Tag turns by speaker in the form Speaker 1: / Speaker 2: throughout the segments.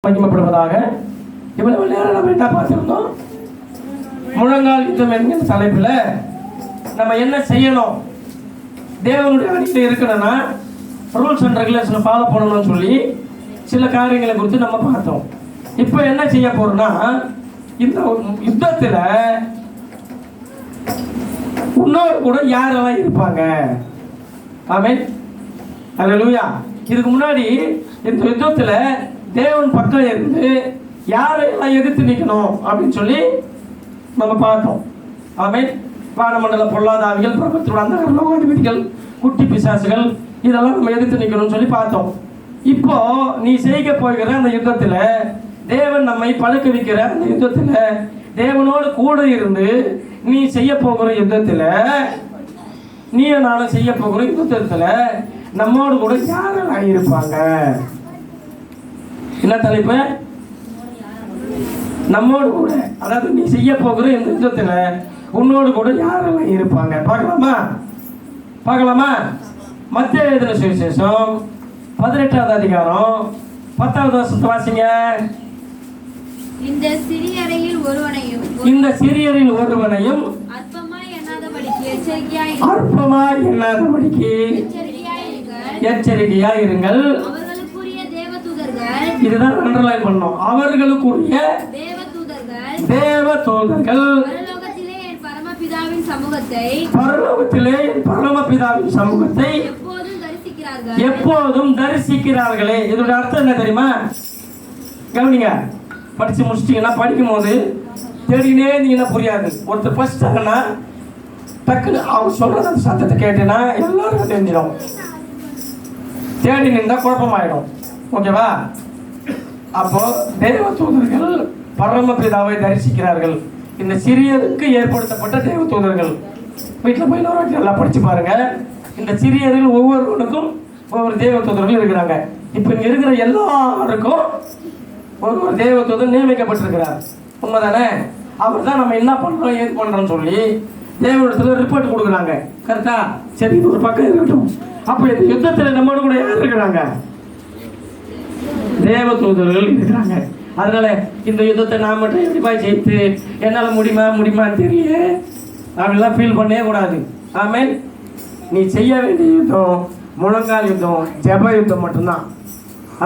Speaker 1: மகிமைப்படுவதாக. இவ்வளவு நேரம் நம்ம என்ன பார்த்திருந்தோம்? முழங்கால் யுத்தம் என்கிற தலைப்பில் நம்ம என்ன செய்யணும், தேவனுடைய அடியில் இருக்கணும்னா ரூல்ஸ் அண்ட் ரெகுலேஷனை ஃபாலோ பண்ணணும்னு சொல்லி சில காரியங்களை குறித்து நம்ம பார்த்தோம். இப்போ என்ன செய்ய போறோம்னா, இந்த யுத்தத்தில் இன்னொரு கூட யாரெல்லாம் இருப்பாங்க. ஆமென், அல்லேலூயா. இதுக்கு முன்னாடி இந்த யுத்தத்தில் தேவன் பக்கம் இருந்து யாரையெல்லாம் எதிர்த்து நிற்கணும் அப்படின்னு சொல்லி நம்ம பார்த்தோம். ஆமென். வானமண்டல பொல்லாதாவிகள், பிரபுத்துவ அந்தகார லோகாதிபதிகள், குட்டி பிசாசுகள், இதெல்லாம் நம்ம எதிர்த்து நிற்கணும்னு சொல்லி பார்த்தோம். இப்போ நீ செய்ய போகிற அந்த யுத்தத்தில், தேவன் நம்மை பழக்க வைக்கிற அந்த யுத்தத்தில், தேவனோடு கூட இருந்து நீ செய்ய போகிற யுத்தத்தில், நீ நானும் செய்ய போகிற யுத்தத்தில் நம்மோடு கூட யாரெல்லாம் இருப்பாங்க? என்ன தலைப்பு? நம்மோடு கூட, அதாவது நீ செய்ய போகிற இந்த யுத்தத்தில் உன்னோடு கூட யாரெல்லாம் இருப்பாங்க பார்க்கலாமா? மத்தேயு எழுதின சுவிசேஷம் 18வது அதிகாரம் 10வது வசனத்தை வாசிங்க.
Speaker 2: இந்த சிறியரில் ஒருவனையும் அற்பமாய் எண்ணாதபடிக்கு எச்சரிக்கையாய் இருங்கள். இதுதான் அண்டர்லைன் பண்ணோம். அவர்களுக்குரிய தேவதூதர்கள் பரலோகத்திலே என் பரமபிதாவின் சமூகத்தை எப்போதும் தரிசிக்கிறார்களே. இதோட அர்த்தம் என்ன தெரியுமா? கவனிங்க, படிச்சு முடிச்சிட்டீங்கன்னா படிக்கும் போது தேடினே இருந்தீங்கன்னா புரியாது. ஒருத்தர் படிச்சிட்டாங்கன்னா டக்குன்னு அவங்க சொல்ற அந்த சத்தத்தை கேட்டேன்னா எல்லாருக்கும் தெரிஞ்சிடும். தேடி நின்றா குழப்பமாயிடும். ஓகேவா? அப்போ தேவ தூதர்கள் பரமபிதாவை தரிசிக்கிறார்கள். இந்த சிறியருக்கு ஏற்படுத்தப்பட்ட தேவ தூதர்கள். வீட்டில் போய் ஒரு நல்லா படிச்சு பாருங்க. இந்த சிறியரில் ஒவ்வொருவனுக்கும் ஒவ்வொரு தேவ தூதர்கள் இருக்கிறாங்க. இப்போ இங்க இருக்கிற எல்லாருக்கும் ஒரு தேவ தூதர் நியமிக்கப்பட்டிருக்கிறார். உண்மைதானே? அவர் தான் நம்ம என்ன பண்றோம் ஏது பண்றோம்னு சொல்லி தேவனிடத்துல ரிப்போர்ட் கொடுக்குறாங்க. கரெக்டா? சரி, இது ஒரு பக்கம் இருக்கட்டும். அப்போ இந்த யுத்தத்தில் நம்மளோட கூட யார் இருக்கிறாங்க? தேவ தூதர்கள் இருக்கிறாங்க. அதனால இந்த யுத்தத்தை நான் மட்டும் எப்படி ஜெயித்து என்னால் முடியுமான்னு தெரியல அப்படிலாம் ஃபீல் பண்ணவே கூடாது. ஆமென். நீ செய்ய வேண்டிய யுத்தம் முழங்கால் யுத்தம், ஜெப யுத்தம் மட்டும்தான்.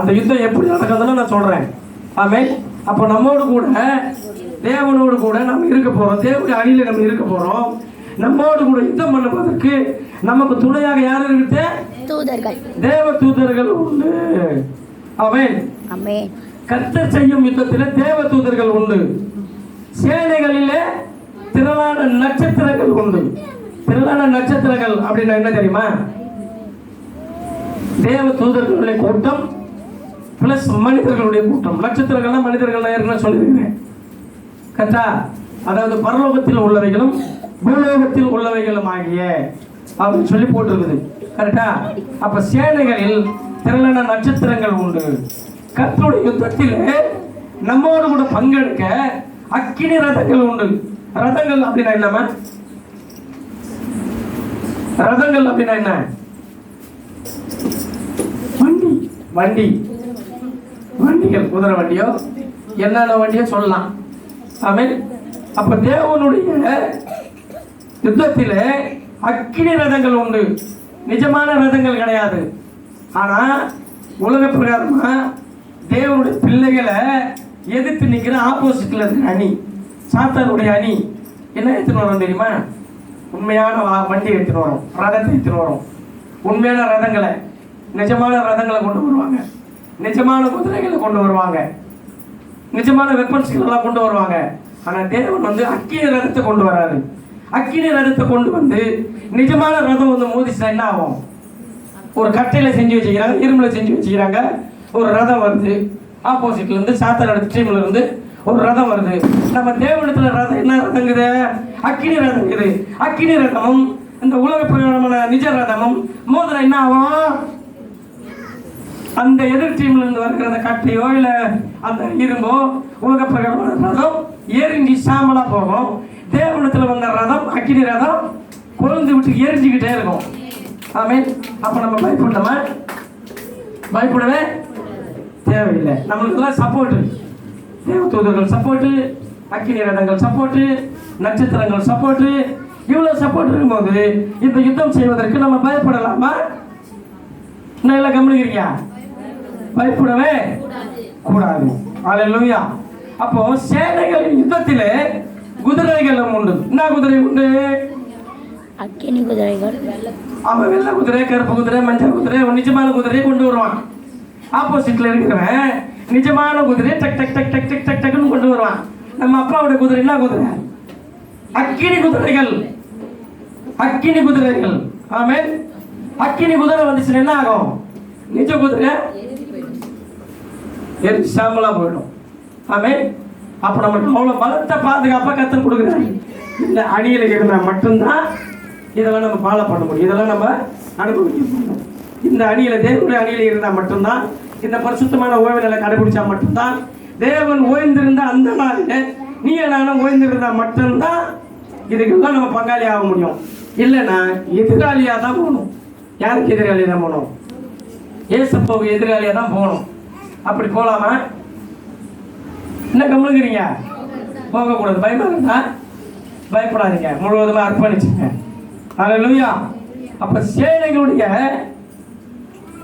Speaker 2: அந்த யுத்தம் எப்படி நடக்குதுன்னு நான் சொல்கிறேன். ஆமென். அப்போ நம்மோடு கூட தேவனோடு கூட நம்ம இருக்க போகிறோம். தேவனுடைய அணியில் நம்ம இருக்க போகிறோம். நம்மோடு கூட யுத்தம் பண்ணுவதற்கு நமக்கு துணையாக யார் இருக்குது? தூதர்கள், தேவ
Speaker 1: தூதர்கள் உண்டு. ஆமென்.
Speaker 2: ஆமென்.
Speaker 1: கர்த்தர் செய்யும் யுத்தத்தில் தேவ தூதர்கள் உண்டு. சேனைகளிலே திரளான நட்சத்திரங்கள் உண்டு. திரளான நட்சத்திரங்கள் அப்படின்னா என்ன தெரியுமா? தேவ தூதர்களுடைய கூட்டம் பிளஸ் மனிதர்களுடைய கூட்டம். நட்சத்திரங்கள்லாம் மனிதர்கள் ஏற்கனவே சொல்லியிருக்கிறேன். கரெக்டா? அதாவது பரலோகத்தில் உள்ளவைகளும் பூலோகத்தில் உள்ளவைகளும் ஆகிய அப்படின்னு சொல்லி போட்டிருக்குது. கரெக்டா? அப்ப சேனைகளில் திரளான நட்சத்திரங்கள் உண்டு. கர்த்தருடைய யுத்தத்தில் நம்மோடு கூட பங்கெடுக்க அக்கினி ரதங்கள் உண்டு. ரதங்கள் அப்படின்னா என்னமா? ரதங்கள் அப்படின்னா என்ன? வண்டிகள், குதிரை வண்டியோ என்னென்ன வண்டியோ சொல்லலாம். ஆமென். அப்ப தேவனுடைய யுத்தத்தில் அக்கினி ரதங்கள் உண்டு. நிஜமான ரதங்கள் கிடையாது. ஆனா உலக பிரகாரமா தேவனுடைய பிள்ளைகளை எதிர்த்து நிற்கிற ஆப்போசிட்ல இருக்கிற அணி, சாத்தானுடைய அணி என்ன எடுத்துன்னு வரும் தெரியுமா? உண்மையான வண்டி எடுத்துன்னு வரும், ரதத்தை எடுத்துன்னு வரும். உண்மையான ரதங்களை, நிஜமான ரதங்களை கொண்டு வருவாங்க. நிஜமான குதிரைகளை கொண்டு வருவாங்க. நிஜமான வெப்பன்ஸ்கள் எல்லாம் கொண்டு வருவாங்க. ஆனா தேவன் அக்கினி ரதத்தை கொண்டு வராரு. அக்கினி ரதத்தை கொண்டு வந்து நிஜமான ரதம் மோதிச்சா என்ன ஆகும்? ஒரு கட்டையில செஞ்சு வச்சுக்கிறாங்க, இரும்புல செஞ்சு வச்சுக்கிறாங்க. ஒரு ரதம் வருது, ஆப்போசிட்ல இருந்து சாத்தானோட டீம்ல இருந்து ஒரு ரதம் வருது. நம்ம தேவனத்துல ரதம் என்ன ரதங்குது? அக்கினி ரதங்குது. அக்கினி ரதமும் இந்த உலக பிரகாரமான நிஜ ரதமும் மோதிர என்ன ஆகும்? அந்த எதிர் டீம்ல இருந்து வருகிற அந்த கட்டையோ இல்ல அந்த இரும்போ உலக பிரகாரமான ரதம் எரிஞ்சு சாம்பலா போகும். தேவனத்துல வந்த ரதம், அக்கினி ரதம் கொழுந்து விட்டு எரிஞ்சுக்கிட்டே இருக்கும். ஆமென். அப்ப நம்ம பயப்படணுமா? பயப்படவே
Speaker 2: தேவையில்லை. நம்மளுக்கெல்லாம் சப்போர்ட்டு, தேவதூதர்கள் சப்போர்ட்டு, அக்கினி ரதங்கள் சப்போர்ட்டு, நட்சத்திரங்கள் சப்போர்ட்டு, இவ்வளோ சப்போர்ட் இருக்கும்போது இந்த யுத்தம் செய்வதற்கு நம்ம பயப்படலாமா? நான் எல்லாம் கவனிக்கிறீங்க, பயப்படவே கூடாது. அல்லேலூயா. அப்போ சேனைகளின் யுத்தத்திலே குதிரைகளும் உண்டு. என்ன குதிரை உண்டு?
Speaker 3: அக்கினி குதிரைகள்.
Speaker 2: அவன் வெள்ளை குதிரை, கருப்பு குதிரை, மஞ்சள் குதிரை, நிஜமான குதிரையை கொண்டு வருவான். ஆப்போசிட்ல இருக்கிறவன் நிஜமான குதிரை டக் டக் டக் டக் டக் டக் டக்குன்னு கொண்டு வருவான். நம்ம அப்பாவோட குதிரை என்ன குதிரை? அக்கினி குதிரைகள், அக்கினி குதிரைகள். ஆமென். அக்கினி குதிரை வந்துச்சுன்னா என்ன ஆகும்? நிஜ குதிரை சாம்பலா போயிடும். ஆமென். அப்ப நமக்கு அவ்வளவு பலத்த பாதுகாப்பா கத்தர் கொடுக்குறாரு. இந்த அணியில இருந்தா மட்டும்தான் இதெல்லாம் நம்ம ஃபாலோ பண்ண முடியும், இதெல்லாம் நம்ம அனுபவிக்க முடியும். இந்த அணியில, தேவனுடைய அணியில இருந்தால் மட்டும்தான், இந்த பரிசுத்தமான ஓய்வு நிலை கடைபிடிச்சா மட்டும்தான், தேவன் ஓய்ந்திருந்த அந்த நாளில் நீ நானும் ஓய்ந்திருந்தா மட்டும்தான் இதுக்கெல்லாம் நம்ம பங்காளி ஆக முடியும். இல்லைன்னா எதிராளியாக தான் போகணும். யாருக்கு எதிராளியாக தான் போகணும்? ஏசப்பாவுக்கு எதிராளியாக தான் போகணும். அப்படி போகலாமா? என்ன கம்முங்கிறீங்க? போகக்கூடாது. பயமா இருந்தா பயப்படாதீங்க, முழுவதுமாக அர்ப்பணிச்சுங்க. அல்லேலூயா. அப்ப சேனைகளுடைய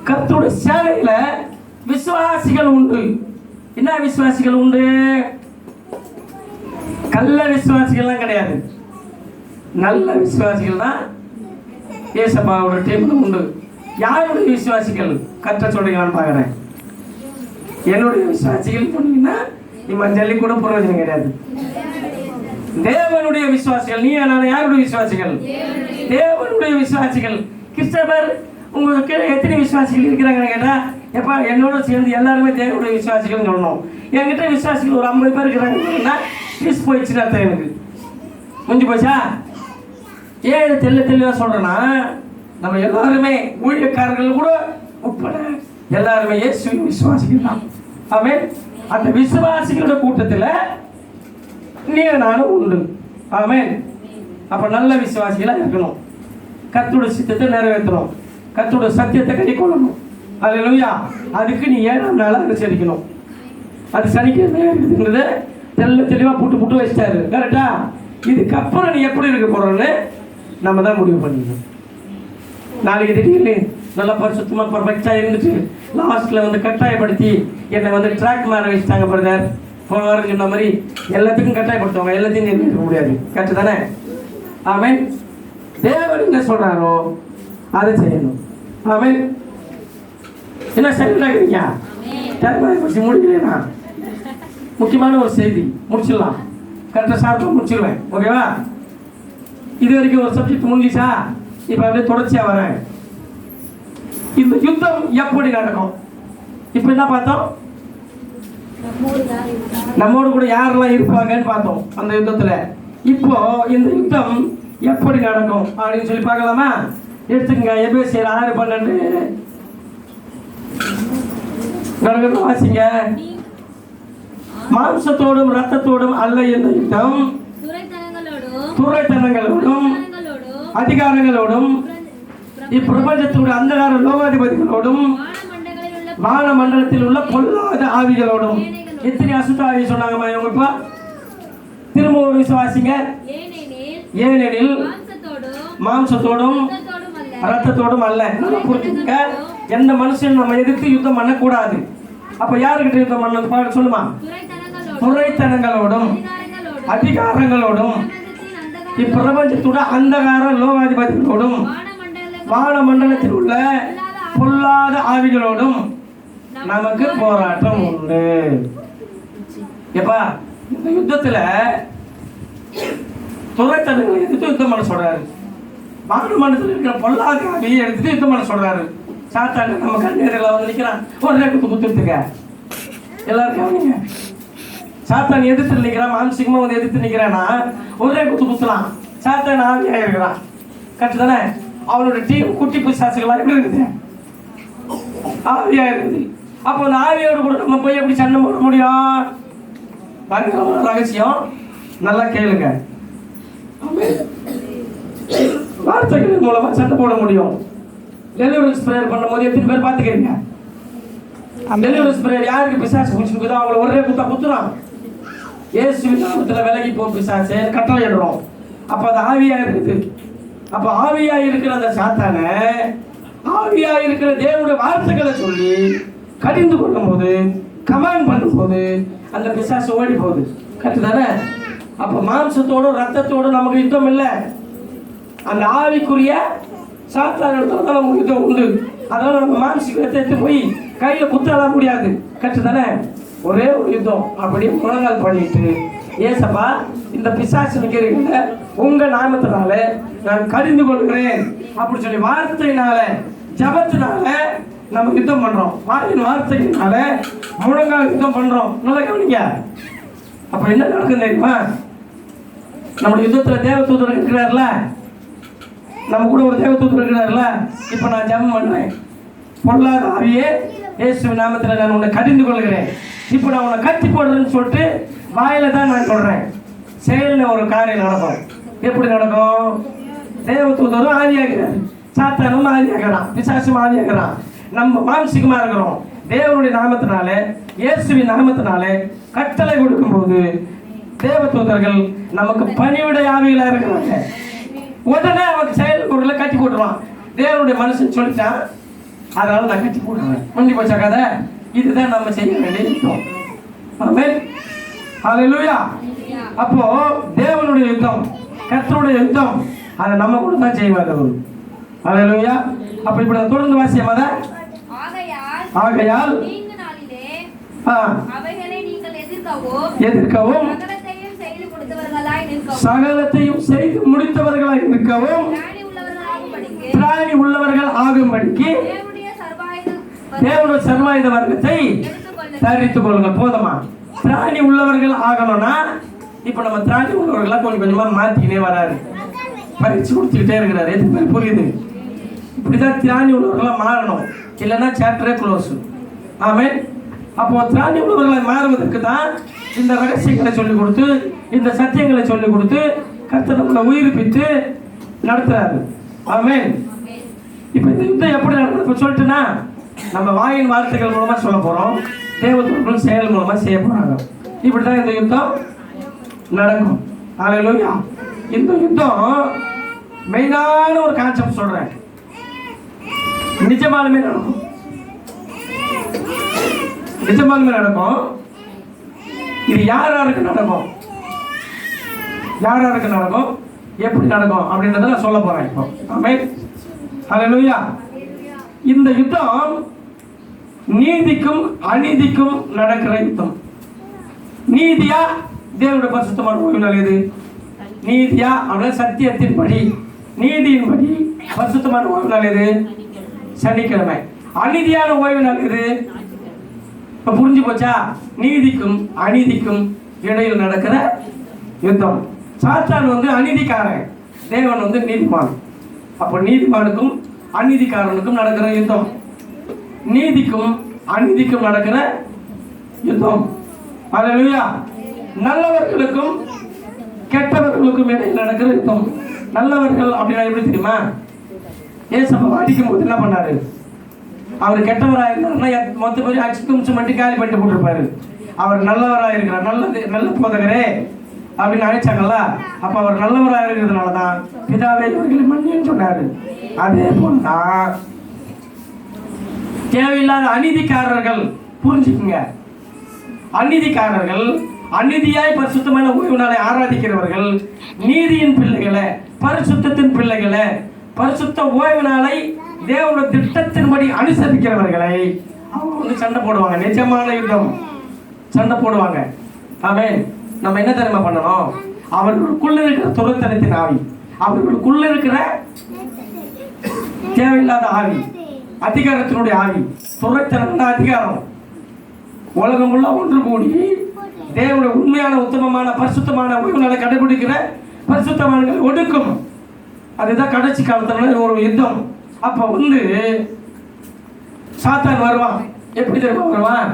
Speaker 2: கர்த்தருடைய சேனையில விசுவாசிகள் உண்டு. என்ன விசுவாசிகள் உண்டு? கள்ள விசுவாசிகள்லாம் கிடையாது, நல்ல விசுவாசிகள் தான் ஏசப்பாவோட டீம்ல உண்டு. யாருடைய விசுவாசிகள் கற்ற சொல்றீங்களான்னு பார்க்குறேன். என்னுடைய விசுவாசிகள் சொன்னீங்கன்னா நீ மஞ்சள்ளி கூட பிரயோஜனம் கிடையாது. தேவனுடைய விசுவாசிகள். நீ நான் யாருடைய விசுவாசிகள்? தேவனுடைய விசுவாசிகள். கிறிஸ்தவர் உங்களுக்கு எத்தனை விசுவாசிகள் இருக்கிறாங்கன்னு கேட்டா, எப்பா என்னோட சேர்ந்து எல்லாருமே தேவனுடைய விசுவாசிகள் சொல்லணும். என்கிட்ட விசுவாசிகள் ஒரு 50 பேர் இருக்கிறாங்கன்னா பீஸ் போயிடுச்சுன்னு அர்த்தம். எனக்கு முடிஞ்சு போச்சா? ஏன் தெளிவாக சொல்றேன்னா, நம்ம எல்லாருமே ஊழியக்காரர்கள் கூட உட்பட எல்லாருமே இயேசுவின் விசுவாசிகள் தான். ஆமென். அந்த விசுவாசிகளோட கூட்டத்தில் நீ நானும் உண்டு. ஆமென். அப்ப நல்ல விசுவாசிகளா இருக்கணும், கர்த்தருடைய சித்தத்தை நிறைவேற்றணும், கர்த்தருடைய சத்தியத்தை கை கொள்ளணும். அல்லேலூயா. அதுக்கு நீ 7ஆம் நாளா அனுசரிக்கணும். அது சனிக்கிழமை இருக்குதுங்கிறது தெளிவா புட்டு வச்சிட்டாரு. கரெக்டா? இதுக்கப்புறம் நீ எப்படி இருக்க போறோன்னு நம்ம தான் முடிவு பண்ணிக்கணும். நாளைக்கு திடீர்னு நல்லா பரிசுத்தமா பர்ஃபெக்டா இருந்துட்டு லாஸ்ட்ல வந்து கட்டாயப்படுத்தி என்னை வந்து ட்ராக் மாற வச்சுட்டாங்க பிரதர். போன வாரம் சொன்ன மாதிரி எல்லாத்துக்கும் கட்டாயப்படுத்துவாங்க, எல்லாத்தையும் நிர்ணயிக்க முடியாது. கரெக்டு தானே? ஆமென். தேவன் என்ன சொல்றாரோ அதை செய்யணும். ஆமென். என்ன சரியா? முடிக்கலையா? முக்கியமான ஒரு செய்தி முடிச்சிடலாம். கரெக்டாக சார்பாக முடிச்சிடுவேன். ஓகேவா? இது வரைக்கும் ஒரு சப்ஜெக்ட் முடிஞ்சிச்சா? இப்போ அப்படியே தொடர்ச்சியாக வரேன். இந்த யுத்தம் எப்படி நடக்கும்? இப்போ என்ன பார்த்தோம்? நம்மோடு கூட யாரெல்லாம் இருப்பாங்கன்னு பார்த்தோம் அந்த யுத்தத்தில். இப்போ இந்த யுத்தம் எப்படி நடக்கும் அப்படின்னு சொல்லி பார்க்கலாமா? எடுத்துக்கங்க. எபேசியர் 6:12 நடக்கிறது வாசிங்க. மாம்சத்தோடும் ரத்தத்தோடும் அல்ல இந்த யுத்தம், துரைத்தனங்களோடும் அதிகாரங்களோடும் இப்பிரபஞ்சத்தினுடைய அந்தகார லோகாதிபதிகளோடும் வான மண்டலத்தில் உள்ள பொல்லாத ஆவிகளோடும். எத்தனை அசுத்த ஆவி சொன்னாங்கம்மா இவங்கப்பா? திரும்ப ஒரு விசுவாசிங்க. ஏனெனில் மாம்சத்தோடும் ரத்தத்தோடும் அல்ல. புரிஞ்சுக்க, எந்த மனுஷன் நம்ம எதிர்த்து யுத்தம் பண்ணக்கூடாது. அப்ப யாருக்கிட்ட யுத்தம் பண்ண சொல்லுமா? துரைத்தனங்களோடும் அதிகாரங்களோடும் இப்பிரபஞ்சத்தோட அந்தகார லோகாதிபதிகளோடும் வான மண்டலத்தில் உள்ள பொல்லாத ஆவிகளோடும் நமக்கு போராட்டம் உண்டு. எப்பா இந்த யுத்தத்துல துரைத்தனங்களை எடுத்து யுத்தம் பண்ண சொல்றாரு. வான மண்டலத்தில் இருக்கிற பொல்லாத ஆவியை எடுத்துட்டு யுத்தம் பண்ண சொல்றாரு. சாத்தாங்க நம்ம கண்ணீரில் வந்து நிற்கிறான், ஒரே குத்துருத்துக்க. எல்லாரும் கவனிங்க. சாத்தான் எதிர்த்து நிற்கிறான், மானசிகமா வந்து எதிர்த்து நிற்கிறான்னா ஒரே குத்துலாம். சாத்தான் ஆவியாக இருக்கிறான். கரெக்டு தானே? அவனோட டீம் குட்டி பிசாசுகளாக எப்படி இருக்குது? ஆவியா இருக்குது. அப்போ அந்த ஆவியோடு கூட நம்ம போய் எப்படி சண்டை போட முடியும்? பயங்கரமான ரகசியம். நல்லா கேளுங்க. வார்த்தைகள் மூலமா சண்டை போட முடியும். டெலிவரன்ஸ் ப்ரேயர் பண்ணும்போது எத்தனை பேர் பார்த்துக்கிறீங்க? டெலிவரன்ஸ் பிரேயர் யாருக்கு பிசாசு பிடிச்சிருக்குதோ அவங்கள ஒரே குத்தா குத்துறான். இயேசுவின் நாமத்தில் விலகி போ பிசாசு கட்டளை இடுறோம். அப்போ அது ஆவியா இருக்குது. அப்போ ஆவியா இருக்கிற அந்த சாத்தானை ஆவியா இருக்கிற தேவனுடைய வார்த்தைகளை சொல்லி கடிந்து கொள்ளும் போது கமாண்ட் பண்ணும்போது அந்த பிசாசு ஓடி போகுது. கரெக்டு தானே? அப்போ மாம்சத்தோடும் ரத்தத்தோடும் நமக்கு யுத்தம் இல்லை. அந்த ஆவிக்குரிய சாத்தான இடத்துல தான் நமக்கு யுத்தம் உண்டு. அதனால நம்ம மாம்சிக்கு எடுத்து போய் கையில் குத்தலாம் முடியாது. கரெக்டு தானே? ஒரே ஒரு யுத்தம் அப்படியே முழங்கால் பண்ணிட்டு ஏசப்பா இந்த பிசாசு நிற்கிறீங்கள உங்க நாமத்தினால நான் கடிந்து கொள்கிறேன் அப்படி சொல்லி வார்த்தையினால ஜபத்தினால நம்ம யுத்தம் பண்றோம். வார்த்தையின் வார்த்தையினால முழங்கால் யுத்தம் பண்றோம். நல்லா கவனிங்க. அப்ப என்ன நடக்குது தெரியுமா? நம்ம யுத்தத்துல தேவதூதர் இருக்கிறார்ல, நம்ம கூட ஒரு தேவதூதர் இருக்கிறார்ல. இப்ப நான் ஜபம் பண்றேன், பொல்லாத ஆவியே இயேசுவின் நாமத்தில் நான் உன்னை கடிந்து கொள்கிறேன். இப்போ நான் உன்னை கட்டி போடுறேன்னு சொல்லிட்டு வாயில தான் நான் சொல்றேன். செயலில் ஒரு காரியம் நடக்கும். எப்படி நடக்கும்? தேவதூதரும் ஆதியாகிறார், சாத்தானும் ஆதியாகிறான், பிசாசும் ஆதியாகிறான். நம்ம மாம்சிகமா இருக்கிறோம். தேவனுடைய நாமத்தினால இயேசுவின் நாமத்தினால கட்டளை கொடுக்கும்போது தேவதூதர்கள் நமக்கு பணிவிடை ஆவிகளா இருக்கிறாங்க. உடனே அவன் செயல் பொருளை கட்டி போட்டுருவான். தேவனுடைய மனுஷன் சொல்லிட்டான், அதனால நான் கட்டி போடுறேன். முந்தி போச்சா கதை? இதுதான் நம்ம செய்ய வேண்டிய யுத்தம். ஆமென். ஹல்லேலூயா. அப்போ தேவனுடைய யுத்தம், கர்த்தருடைய யுத்தம், அதை நம்ம கூட தான் செய்வார் அவர். ஹல்லேலூயா. அப்ப இப்படி தொடர்ந்து வாசியம் அத ஆகையால்
Speaker 4: அவைகளை நீங்கள்
Speaker 2: எதிர்க்கவும் சகலத்தையும் செய்து முடித்தவர்களாய் இருக்கவும் திராணி உள்ளவர்கள் ஆகும்படிக்கு தேவனுடைய சர்வாயுத வர்க்கத்தை தரித்துக் கொள்ளுங்கள். போதுமா? திராணி உள்ளவர்கள் ஆகணும்னா இப்ப நம்ம திராணி உள்ளவர்களா கொஞ்சம் கொஞ்சமா மாத்திக்கினே வராரு, பரிச்சு கொடுத்துக்கிட்டே இருக்கிறாரு. எதுக்கு புரியுது? இப்படிதான் திராணி உள்ளவர்களா மாறணும், இல்லைன்னா சாப்டரே க்ளோஸ். ஆமென். அப்போ திராணி உள்ளவர்களை மாறுவதற்கு தான் இந்த ரகசியங்களை சொல்லிக் கொடுத்து இந்த சத்தியங்களை சொல்லிக் கொடுத்து கர்த்தர் நம்மளை உயிர்ப்பித்து நடத்துறாரு. ஆமென். இப்ப இந்த யுத்தம் எப்படி நடக்கும் சொல்லிட்டுனா நம்ம வாயின் வார்த்தைகள் மூலமா சொல்ல போறோம், தேவதூதர்கள் செயல் மூலமா செய்ய போறாங்க. இப்படிதான் இந்த யுத்தம் நடக்கும். ஹல்லேலூயா. இந்த யுத்தம் மெயினான ஒரு கான்செப்ட் சொல்றேன், நிஜமாலுமே நடக்கும். நிஜமாலுமே நடக்கும். இது யார் யாருக்கு நடக்கும், யார் யாருக்கு நடக்கும், எப்படி நடக்கும் அப்படின்றத நான் சொல்ல போறேன் இப்போ. ஆமென். ஹல்லேலூயா. இந்த யுத்தம் நீதிக்கும் அநீதிக்கும் நடக்கிற யுத்தம். நீதியா தேவனுடைய பரிசுத்தமான ஓய்வு நாள் எது? நீதியா அப்படின்னா சத்தியத்தின்படி நீதியின்படி பரிசுத்தமான ஓய்வு நாள் எது? சனிக்கிழமை. அநீதியான ஓய்வு நாள் எது? இப்ப புரிஞ்சு போச்சா? நீதிக்கும் அநீதிக்கும் இடையில் நடக்கிற யுத்தம். சாத்தான் வந்து அநீதிக்காரன், தேவன் வந்து நீதிமான். அப்போ நீதிமானுக்கும் அநீதிக்காரனுக்கும் நடக்கிற யுத்தம், நீதிக்கும் அநீதிக்கும் நடக்கிற யுத்தம். ஹல்லேலூயா. நல்லவர்களுக்கும் கெட்டவர்களுக்கும் இடையில் நடக்கிற யுத்தம். நல்லவர்கள் அப்படின்னா எப்படி தெரியுமா? ஏசப்பா அடிக்கும் போது என்ன பண்ணாரு? அவர் கெட்டவராக இருந்தாருன்னா மொத்த பேர் அடிச்சு நிமிஷம் மட்டும் காலி பண்ணிட்டு போட்டிருப்பாரு. அவர் நல்லவராக இருக்கிறார், நல்ல போதகரே அப்படின்னு நினைச்சாங்கல்ல. அப்ப அவர் நல்லவராக இருக்கிறதுனாலதான் பிதாவே இவர்களை மன்னின்னு சொன்னாரு. அதே போலதான் தேவையில்லாத அநீதிக்காரர்கள், புரிஞ்சுக்குங்க, அநீதிக்காரர்கள் அநீதியாய் பரிசுத்தமான ஓய்வு நாளை ஆராதிக்கிறவர்கள் நீதியின் பிள்ளைகளை, பரிசுத்தத்தின் பிள்ளைகளை, பரிசுத்த ஓய்வு நாளை தேவனுடைய திட்டத்தின்படி அனுசரிக்கிறவர்களை அவங்க வந்து சண்டை போடுவாங்க. நிஜமான யுத்தம் சண்டை போடுவாங்க. ஆமென். நம்ம என்ன தெரியுமா பண்ணணும்? அவர்களுக்குள்ள இருக்கிற துரைத்தனத்தின் ஆவி, அவர்களுக்குள்ள இருக்கிற தேவையில்லாத ஆவி, அதிகாரத்தினுடைய ஆவி, துரைத்தனம் அதிகாரம், உலகம் உள்ள ஒன்று கூடி தேவனுடைய உண்மையான உத்தமமான பரிசுத்தமான ஓய்வுகளை கடைபிடிக்கிற பரிசுத்தமானங்களை ஒடுக்கும். அதுதான் கடைசி காலத்துல ஒரு யுத்தம். அப்ப வந்து சாத்தான் வருவான். எப்படி தெரியுமா வருவான்?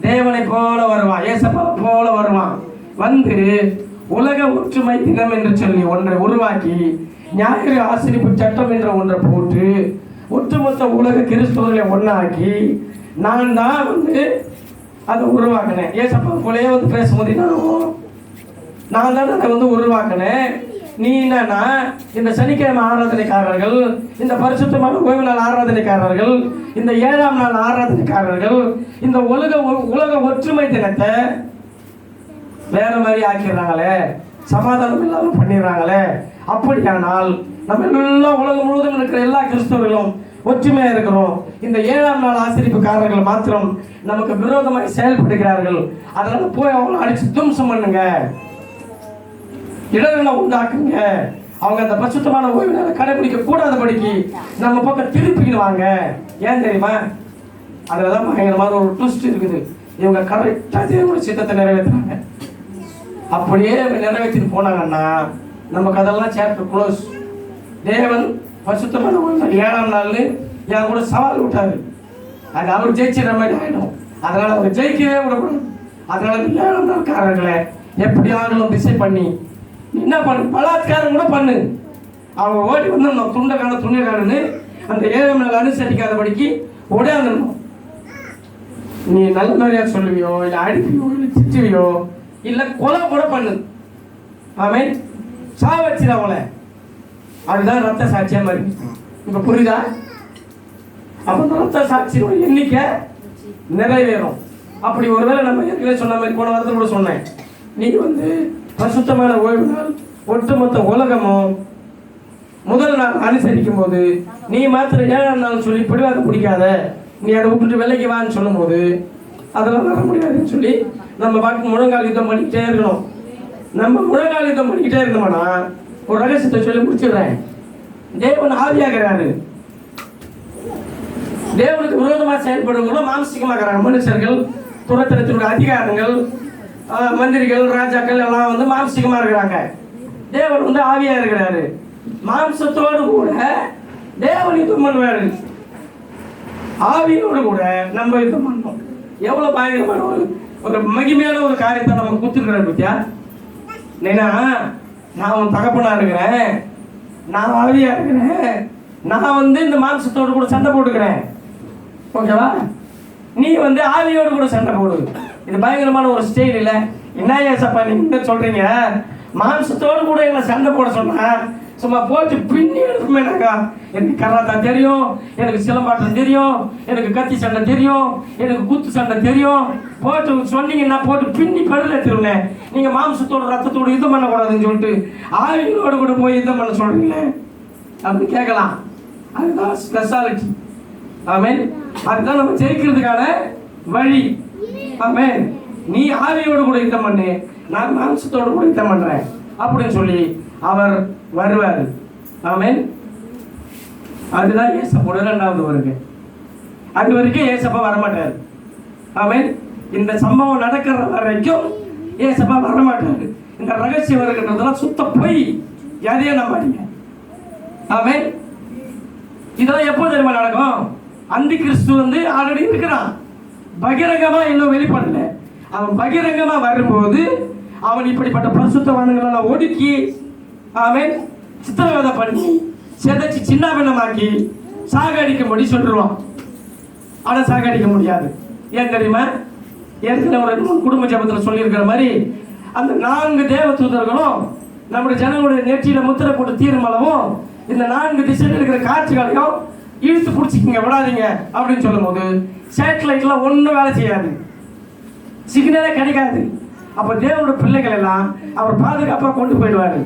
Speaker 2: தேவனை போல வருவான், ஏசப்பா போல வருவான். வந்து உலக ஒற்றுமை தினம் என்று சொல்லி ஒன்றை உருவாக்கி ஞாயிறு ஆசிரிப்பு சட்டம் என்ற ஒன்றை போட்டு ஒட்டுமொத்த உலக கிறிஸ்தவர்களை ஒன்னாக்கி நான் தான் வந்து அதை உருவாக்கினேன். ஏசப்பா போலயே வந்து பேசும்போது நான் தான் அதை வந்து உருவாக்கினேன். நீ என்னன்னா இந்த சனிக்கிழமை ஆராதனைக்காரர்கள், இந்த பரிசுத்தமான ஓய்வு நாள் ஆராதனைக்காரர்கள், இந்த 7ஆம் நாள் ஆராதனைக்காரர்கள் இந்த உலக ஒற்றுமை தினத்தை வேற மாதிரி ஆக்கிடுறாங்களே, சமாதானம் இல்லாமல் பண்ணிடுறாங்களே. அப்படியானால் நம்ம எல்லாம் உலகம் முழுவதும் இருக்கிற எல்லா கிறிஸ்தவர்களும் ஒற்றுமையாக இருக்கிறோம். இந்த 7ஆம் நாள் ஆசிரிப்புக்காரர்கள் மாத்திரம் நமக்கு விரோதமாக செயல்படுகிறார்கள். அதனால போய் அவங்களை அடிச்சு தும்சம் பண்ணுங்க, இடர்களை உண்டாக்குங்க. அவங்க அந்த பரிசுத்தமான ஓய்வு நாளை கடைபிடிக்க கூடாதபடிக்கு நம்ம பக்கம் திருப்பிடுவாங்க. ஏன் தெரியுமா? அதில் தான் பயங்கரமான ஒரு ட்விஸ்ட் இருக்குது. இவங்க கரெக்டாக தேவனுடைய சித்தத்தை நிறைவேற்றுறாங்க. அப்படியே நிறைவேற்றிட்டு போனாங்கன்னா நமக்கு அதெல்லாம் சாப்டர் க்ளோஸ். தேவன் பரிசுத்தமான ஓய்வு 7ஆம் நாள் என் கூட சவால் விட்டாரு. அது அவர் ஜெயிச்சிட மாதிரி ஆகிடும். அதனால அவர் ஜெயிக்கவே விடக்கூடாது. அதனால 7ஆம் நாள்காரர்களை எப்படியாவது திசை பண்ணி என்ன பண்ணு, பலாத்காரம் கூட பண்ணு. அவங்க ஓடி வந்து நம்ம துண்டக்காரன்னு அந்த 7ஆம் நாள் அனுசரிக்காதபடிக்கு உடையாந்துடணும். நீ நல்ல மாதிரியா சொல்லுவியோ, இல்லை அடிப்பியோ, இல்லை திட்டுவியோ, இல்லை கொலை கூட பண்ணு. ஆமென். சாவச்சிட அவங்கள. அதுதான் ரத்த சாட்சியா மாதிரி. இப்ப புரியுதா? அப்ப அந்த ரத்த சாட்சியோட எண்ணிக்கை நிறைவேறும். அப்படி ஒருவேளை நம்ம ஏற்கனவே சொன்ன மாதிரி போன வாரத்தில் கூட சொன்னேன், நீ வந்து பரிசுத்தமான ஓய்வு நாள் ஒட்டுமொத்த உலகமும் முதல் நாள் அனுசரிக்கும் போது நீ மாத்திரம் 7ஆம் நாள் சொல்லி பிடிவாத பிடிக்காத, நீ அதை விட்டுட்டு விலைக்கு வான்னு சொல்லும் போது அதெல்லாம் வர முடியாதுன்னு சொல்லி நம்ம பாட்டு முழங்கால் யுத்தம் பண்ணிக்கிட்டே இருக்கணும். நம்ம முழங்கால் யுத்தம் பண்ணிக்கிட்டே இருந்தோம்னா ஒரு ரகசியத்தை சொல்லி முடிச்சிடுறேன். தேவன் ஆவியாகிறாரு. தேவனுக்கு விரோதமாக செயல்படுவங்களும் மாம்சிகமாகிறாங்க. மனுஷர்கள், துரத்திரத்தினுடைய அதிகாரங்கள், மந்திரிகள், ராஜாக்கள் எல்லாம் வந்து மாம்சிகமா இருக்கிறாங்க. தேவன் வந்து ஆவியா இருக்கிறாரு. மாம்சத்தோடு கூட தேவன் யுத்தம் பண்ணுவாரு. ஆவியோடு கூட நம்ம யுத்தம் பண்ணோம். எவ்வளவு பயங்கரமான ஒரு மகிமையான ஒரு காரியத்தை நம்ம கொடுத்துருக்கிறேன் பத்தியா. ஏன்னா நான் உன் தகப்பனா இருக்கிறேன், நான் ஆவியா இருக்கிறேன், நான் வந்து இந்த மாம்சத்தோடு கூட சண்டை போட்டுக்கிறேன். ஓகேவா? நீ வந்து ஆவியோடு கூட சண்டை போடு. இது பயங்கரமான ஒரு ஸ்டைல் இல்லை. என்ன ஏசப்பா நீங்க சொல்றீங்க, மாம்சத்தோடு கூட எங்களை சண்டை போட சொன்னா சும்மா போட்டு பின்னி எடுப்புமேனாக்கா. எனக்கு கராத்தா தெரியும், எனக்கு சிலம்பாட்டம் தெரியும், எனக்கு கத்தி சண்டை தெரியும், எனக்கு குத்து சண்டை தெரியும், போட்டு சொன்னீங்கன்னா போட்டு பின்னி படுல எடுத்துருவேன். நீங்க மாம்சத்தோட ரத்தத்தோடு யுத்தம் பண்ணக்கூடாதுன்னு சொல்லிட்டு ஆவிகளோடு கூட போய் யுத்தம் பண்ண சொல்றீங்களே அப்படின்னு கேட்கலாம். அதுதான் ஸ்பெஷாலிட்டி. ஆமென். அதுதான் நம்ம ஜெயிக்கிறதுக்கான வழி. ஆமென். நீ ஆவியோடு கூட யுத்தம் பண்ணு, நான் மாம்சத்தோடு கூட யுத்தம் பண்றேன் அப்படின்னு சொல்லி அவர் வருவார். ஆமென். அதுதான் ஏசப்போட 2வது வருகை. அது வரைக்கும் ஏசப்பா வரமாட்டார். ஆமென். இந்த சம்பவம் நடக்கிற வரைக்கும் ஏசப்பா வரமாட்டாரு. இந்த ரகசியம் வருகின்றதெல்லாம் சுத்த போய் எதையும் நம்பாதீங்க. ஆமென். இதெல்லாம் எப்போ தெரியுமா நடக்கும்? அந்தி கிறிஸ்து வந்து ஆல்ரெடி இருக்கிறான், பகிரங்கமா இன்னும் வெளிப்படல. அவன் பகிரங்கமா வரும்போது அவன் இப்படிப்பட்ட பரிசுத்தவான்களெல்லாம் ஒடுக்கி, ஆமென், சித்திரவதை பண்ணி செதைச்சு சின்ன பின்னமாக்கி சாகடிக்கும்படி சொல்லிடுவான். ஆனால் சாகடிக்க முடியாது. ஏன் தெரியுமா? ஏற்கனவே ஒரு குடும்ப ஜபத்தில் சொல்லியிருக்கிற மாதிரி அந்த 4 தேவ தூதர்களும் நம்முடைய ஜனங்களுடைய நெற்றியில முத்திரை போட்டு தீர்மானமும் இந்த 4 திசையில் இருக்கிற காட்சிகளையும் இழுத்து பிடிச்சிக்கிங்க, விடாதீங்க அப்படின்னு சொல்லும் போது சேட்டலைட்லாம் ஒன்றும் வேலை செய்யாது, சிக்னலே கிடைக்காது. அப்போ தேவனுடைய பிள்ளைகள் எல்லாம் அவர் பாதுகாப்பாக கொண்டு போயிடுவாரு.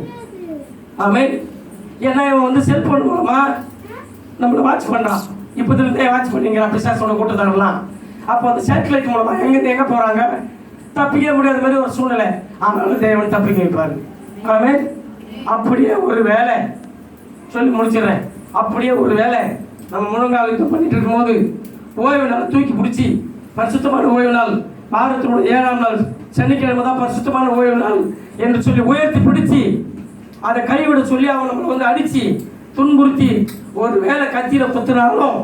Speaker 2: ஆமென். ஏன்னா இவன் வந்து செல்போன் மூலமா நம்மளை வாட்ச் பண்ணுறான். இப்போதுலேருந்தே வாட்ச் பண்ணிங்கிறான் பிசாசோட கூட்டத்தாரெல்லாம். அப்போ அந்த சேட்டலைட் மூலமா எங்கேருந்து எங்கே போகிறாங்க தப்பிக்க முடியாத மாதிரி ஒரு சூழ்நிலை. ஆனாலும் தேவன் தப்பிக்க வைப்பார். ஆமென். அப்படியே ஒரு வேலை சொல்லி முடிச்சிடுறேன். அப்படியே ஒரு வேலை நம்ம முழங்கால் யுத்தம் பண்ணிட்டு இருக்கும்போது ஓய்வு நாள் தூக்கி பிடிச்சி பரிசுத்தமான ஓய்வு நாள், வாரத்தினுடைய 7ஆம் நாள் சனிக்கிழமை தான் பரிசுத்தமான ஓய்வு நாள் என்று சொல்லி உயர்த்தி பிடிச்சி அதை கைவிட சொல்லி அவன் நம்மளை வந்து அடித்து துன்புறுத்தி ஒரு வேலை கத்தியில குத்துனாலும்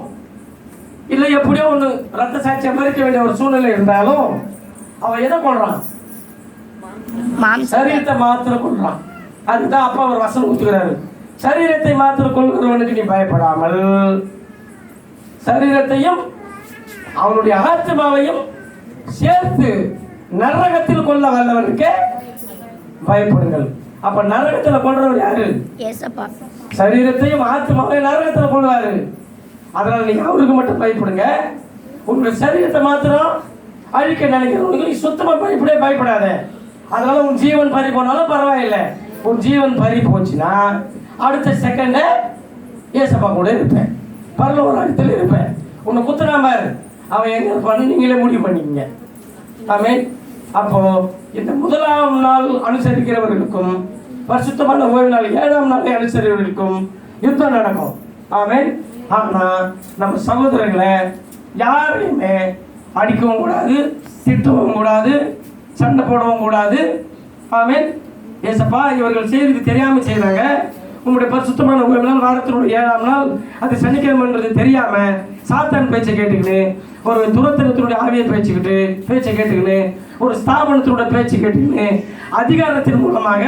Speaker 2: இல்லை எப்படியோ ஒன்று ரத்த சாட்சியை மறிக்க வேண்டிய ஒரு சூழ்நிலை இருந்தாலும் அவன் எதை கொள்றான்? சரீரத்தை மாத்திரம் கொள்றான். அதுதான் அப்பா அவர் வசனம் ஊத்துகிறாரு. சரீரத்தை மாத்திரம் கொள்கிறவனுக்கு நீ பயப்படாமல் சரீரத்தையும் அவனுடைய ஆத்மாவையும் சேர்த்து நரகத்தில் கொள்ள வல்லவனுக்கு பயப்படுங்கள். அப்ப நரகத்துல கொள்றவர் யாரு?
Speaker 3: ஏசப்பா.
Speaker 2: சரீரத்தையும் ஆத்மாவையும் நரகத்துல கொள்வாரு. அதனால நீங்க அவருக்கு மட்டும் பயப்படுங்க. உங்களுடைய சரீரத்தை மாத்திரம் அழிக்க நினைக்கிறவங்களுக்கு சுத்தமா பயப்படாத. அதனால உன் ஜீவன் பறி போனாலும் பரவாயில்லை. உன் ஜீவன் பறி போச்சுன்னா அடுத்த செகண்ட் ஏசப்பா கூட இருப்பேன், பரலோக ராஜ்யத்தில் இருப்பேன். உன்னை குத்துனாம அவன் எங்க இருப்பான்னு நீங்களே முடிவு பண்ணிக்கங்க. ஆமென். அப்போ இந்த முதலாம் நாள் அனுசரிக்கிறவர்களுக்கும் பரிசுத்தமான ஓய்வு நாள் 7ஆம் நாளை அனுசரிக்கிறவர்களுக்கும் யுத்தம் நடக்கும். ஆமென். ஆனா நம்ம சகோதரர்களை யாரையுமே அடிக்கவும் கூடாது, திட்டவும் கூடாது, சண்டை போடவும் கூடாது. ஆமென். ஏசப்பா இவர்கள் செய்து தெரியாம செய்தாங்க. உங்களுடைய பரிசுத்தமான ஓய்வு நாள் வாரத்தினுடைய 7ஆம் நாள் அது சனிக்கிழமைன்றது தெரியாம சாத்தான் பேச்சை கேட்டுக்கின்னு, ஒரு துரத்தனத்தினுடைய ஆவியை பேச்சை கேட்டுக்கின்னு, ஒரு ஸ்தாபனத்தினுடைய பேச்சு கேட்டுக்கின்னு, அதிகாரத்தின் மூலமாக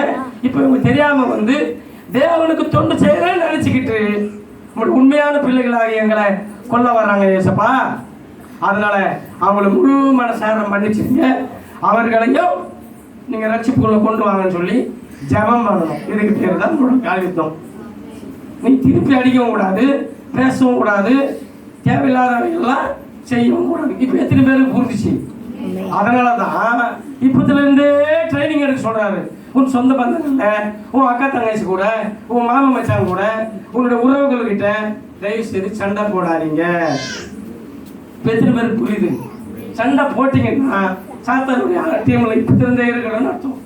Speaker 2: இப்போ இவங்க தெரியாம வந்து தேவனுக்கு தொண்டு செய்யறேன்னு நினைச்சுக்கிட்டு உங்களுடைய உண்மையான பிள்ளைகளாக எங்களை கொல்ல வர்றாங்க ஏசப்பா. அதனால அவங்களை முழு மனசாரம் பண்ணிச்சுங்க. அவர்களையும் நீங்க ரட்சிப்புக்குள்ள கொண்டு வாங்கன்னு சொல்லி ஜெபம் பண்ணணும். இதுக்கு பேர் தான் முழங்கால். நீ திருப்பி அடிக்கவும் கூடாது, பேசவும் கூடாது, தேவையில்லாதவர்களெல்லாம் செய்யவும் கூடாது. இப்போ எத்தனை பேருக்கு புரிஞ்சிச்சு? அதனால தான் இப்பத்துல இருந்தே ட்ரைனிங் எடுக்க சொல்றாரு. உன் சொந்த பந்தங்கள்ல, உன் அக்கா தங்கச்சி கூட, உன் மாமா மச்சான் கூட, உன்னோட உறவுகள் கிட்ட தயவு செய்து சண்டை போடாதீங்க. எத்தனை பேருக்கு புரியுது? சண்டை போட்டீங்கன்னா சாத்தானுடைய டீம்ல இப்பத்துல இருந்தே இருக்கணும்னு அர்த்தம்.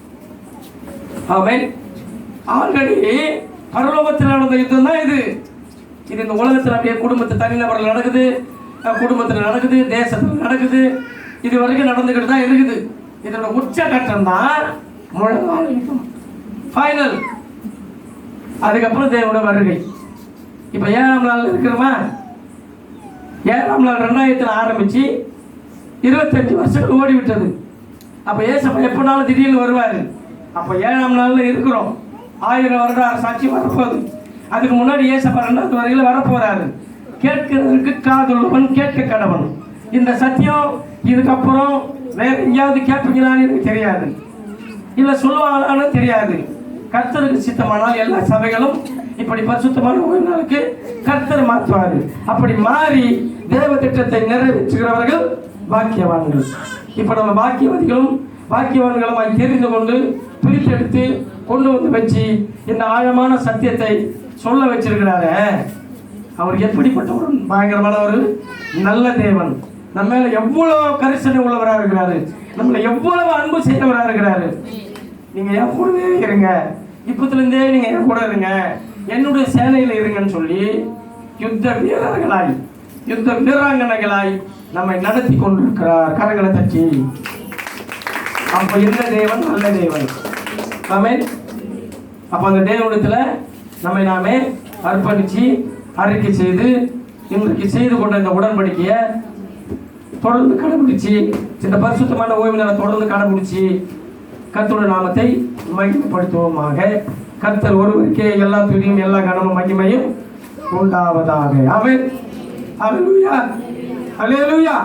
Speaker 2: ஆமென். ஆல்ரெடி பரலோகத்தில் நடந்த யுத்தம் தான் இது. இது இந்த உலகத்தில் அப்படியே குடும்பத்தில் தனிநபர்கள் நடக்குது, குடும்பத்தில் நடக்குது, தேசத்தில் நடக்குது. இது வரைக்கும் நடந்துக்கிட்டு தான் இருக்குது. இதோட உச்சகட்டம் தான் முழங்கால் யுத்தம், ஃபைனல். அதுக்கப்புறம் தேவனோட வருகை. இப்போ 7ஆம் நாள் இருக்கிறோமா? 7ஆம் நாள் 2000 ஆரம்பிச்சு 25 வருஷங்கள் ஓடிவிட்டது. அப்போ ஏசப்பா எப்போனாலும் திடீர்னு வருவார். அப்போ 7ஆம் நாளில் இருக்கிறோம். 1000 வருட சாட்சி வரப்போகுது. அதுக்கு முன்னாடி ஏசப்பா 2வது வரையில் வரப்போறாரு. கேட்கிறதுக்கு காதுள்ளவன் கேட்க கடவன். இந்த சத்தியம் இதுக்கப்புறம் வேற எங்கேயாவது கேட்பீங்களான்னு எனக்கு தெரியாது, இல்லை சொல்லுவாங்களான்னு தெரியாது. கர்த்தருக்கு சித்தமானால் எல்லா சபைகளும் இப்படி பரிசுத்தமான ஒரு நாளுக்கு கர்த்தர் மாற்றுவார். அப்படி மாறி தேவ திட்டத்தை நிறைவேற்றுகிறவர்கள் பாக்கியவான்கள். இப்போ நம்ம பாக்கியவான்களும் தெரிந்து கொண்டு பிரித்தெடுத்து கொண்டு வந்து வச்சு இந்த ஆழமான சத்தியத்தை சொல்ல வச்சிருக்கிறாரு. அவர் எப்படிப்பட்ட ஒரு பயங்கரமான ஒரு நல்ல தேவன். நம்ம மேல எவ்வளவு கரிசனை உள்ளவராக இருக்கிறாரு, நம்மளை எவ்வளவு அன்பு செய்தவராக இருக்கிறாரு. நீங்க என் கூடவே இருங்க, இப்பத்துல இருந்தே நீங்க என் கூட இருங்க, என்னுடைய சேனையில இருங்கன்னு சொல்லி யுத்த வீரர்களாய், யுத்த வீராங்கனைகளாய் நம்மை நடத்தி கொண்டிருக்கிறார். கரங்களை தட்டி. அப்ப இந்த தேவன் நல்ல தேவன். ஆமென். அப்ப அந்த தேவனிடத்துல நம்மை நாமே அர்ப்பணிச்சு அறிக்கை செய்து இன்றைக்கு செய்து கொண்ட இந்த உடன்படிக்கையை தொடர்ந்து கடைபிடிச்சு, இந்த பரிசுத்தமான ஓய்வு நாளை தொடர்ந்து கடைபிடிச்சு கர்த்தருடைய நாமத்தை மகிமைப்படுத்துவோமாக. கர்த்தர் ஒருவருக்கே எல்லா துதியும் எல்லா கனமும் மகிமையும் உண்டாவதாக. ஆமென். ஹல்லேலூயா, ஹல்லேலூயா.